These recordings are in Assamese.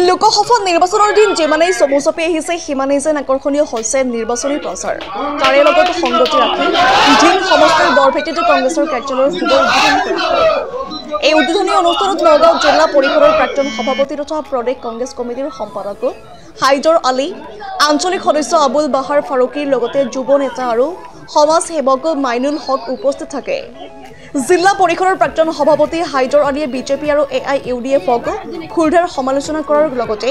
লোকসভা নিৰ্বাচনৰ দিন যিমানেই চমু চাপি আহিছে সিমানেই যেন আকৰ্ষণীয় হৈছে নিৰ্বাচনী প্ৰচাৰ। তাৰে লগত সংগতি ৰাখি ঢিং সমষ্টিৰ বৰভেটিতে কংগ্ৰেছৰ কাৰ্যালয়ৰ শুভ উদ্বোধন কৰা হয়। এই উদ্বোধনী অনুষ্ঠানত নগাঁও জিলা পৰিষদৰ প্ৰাক্তন সভাপতি তথা প্ৰদেশ কংগ্ৰেছ কমিটিৰ সম্পাদক হাইদৰ আলী, আঞ্চলিক সদস্য আবুল বাহাৰ ফাৰুকীৰ লগতে যুৱ নেতা আৰু সমাজ সেৱক মাইনুল হক উপস্থিত থাকে। জিলা পৰিষদৰ প্ৰাক্তন সভাপতি হাইদৰ আলীয়ে বিজেপি আৰু AIUDFক ক্ষুৰধাৰ সমালোচনা কৰাৰ লগতে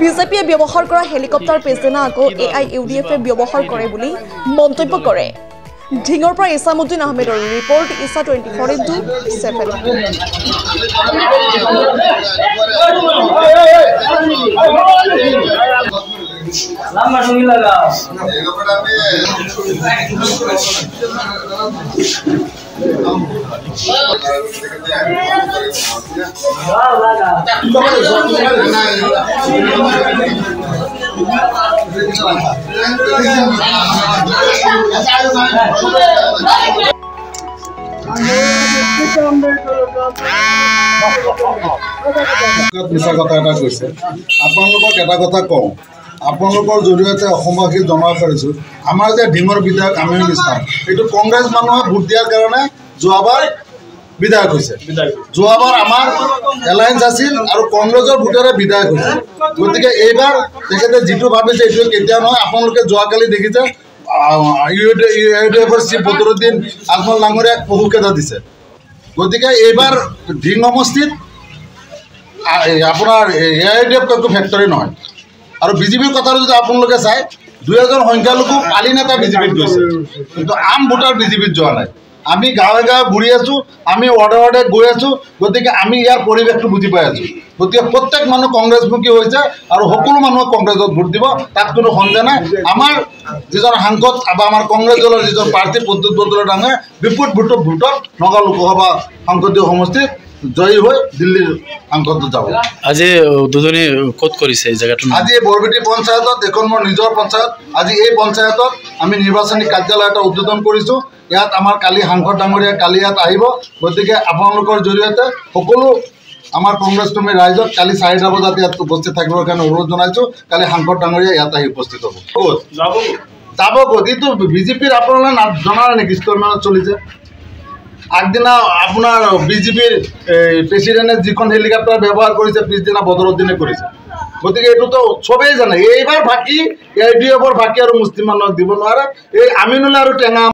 বিজেপিয়ে ব্যৱহাৰ কৰা হেলিকপ্টাৰ পিছদিনা আকৌ AIUDFে ব্যৱহাৰ কৰে বুলি মন্তব্য কৰে। ঢিঙৰ পৰা ইছামুদ্দিন আহমেদৰ ৰিপৰ্ট, ইছা 24/7। মিছা কথা এটা কৈছে। আপোনালোকক এটা কথা কওঁ, আপোনালোকৰ জৰিয়তে অসমবাসীক জনাব পাৰিছোঁ, আমাৰ যে ঢিঙৰ বিধায়ক আমিনুল ইছলাম, এইটো কংগ্ৰেছ মানুহে ভোট দিয়াৰ কাৰণে যোৱাবাৰ বিধায়ক হৈছে। যোৱাবাৰ আমাৰ এলায়েন্স আছিল আৰু কংগ্ৰেছৰ ভোটেৰে বিধায়ক হৈছে। গতিকে এইবাৰ তেখেতে যিটো ভাবিছে এইটো কেতিয়া নহয়। আপোনালোকে যোৱাকালি দেখিছে AIUDFৰ চিফ বদৰুদ্দিন আজমল ডাঙৰীয়াক পহুকেইটা দিছে। গতিকে এইবাৰ ঢিং সমষ্টিত আপোনাৰ AIUDF একো ফেক্টৰী নহয়। আৰু বিজেপিৰ কথা যদি আপোনালোকে চাই, 2,000 সংখ্যালঘু পালি নেতা বিজেপিত গৈছে, কিন্তু আম ভোটাৰ বিজেপিত যোৱা নাই। আমি গাঁৱে গাঁৱে ঘূৰি আছোঁ, আমি ৱাৰ্ডে ৱাৰ্ডে গৈ আছোঁ। গতিকে আমি ইয়াৰ পৰিৱেশটো বুজি পাই আছোঁ। গতিকে প্ৰত্যেক মানুহ কংগ্ৰেছমুখী হৈছে আৰু সকলো মানুহক কংগ্ৰেছত ভোট দিব, তাত কোনো সন্দেহ নাই। আমাৰ যিজন সাংসদ বা আমাৰ কংগ্ৰেছ দলৰ যিজন প্ৰাৰ্থী প্ৰদ্যুৎ বৰদলৈ ডাঙৰীয়া বিপুল ভোটত নগাঁও লোকসভা সংসদীয় সমষ্টিত জয়ী হৈ দিল্লীৰ সাংসদত যাব। আজি উদ্বোধনী ক'ত কৰিছে এই জেগাটো? আজি বৰভেটি পঞ্চায়তত, এখন মোৰ নিজৰ পঞ্চায়ত। আজি এই পঞ্চায়তত আমি নিৰ্বাচনী কাৰ্যালয় এটা উদ্বোধন কৰিছোঁ। ইয়াত আমাৰ কালি সাংসদ ডাঙৰীয়া কালি ইয়াত আহিব। গতিকে আপোনালোকৰ জৰিয়তে সকলো আমাৰ কংগ্ৰেছ কৰ্মী ৰাইজক কালি 4টা বজাত ইয়াত উপস্থিত থাকিবৰ কাৰণে অনুৰোধ জনাইছোঁ। কালি সাংসদ ডাঙৰীয়া ইয়াত আহি উপস্থিত হ'ব। ক'ত যাব ক'ত? এইটো বিজেপিৰ আপোনালোকে জনা নেকি ষ্টলমেনত চলিছে? আগদিনা আপোনাৰ বিজেপিৰ প্ৰেচিডেণ্টে যিখন হেলিকপ্টাৰ ব্যৱহাৰ কৰিছে, পিছদিনা বদৰুদ্দিনে কৰিছে। গতিকে এইটোতো চবেই জানে। এইবাৰ বাকী AIUDFৰ বাকী আৰু মুছলিম মানুহক দিব নোৱাৰে। এই আমিনুলে আৰু টেঙা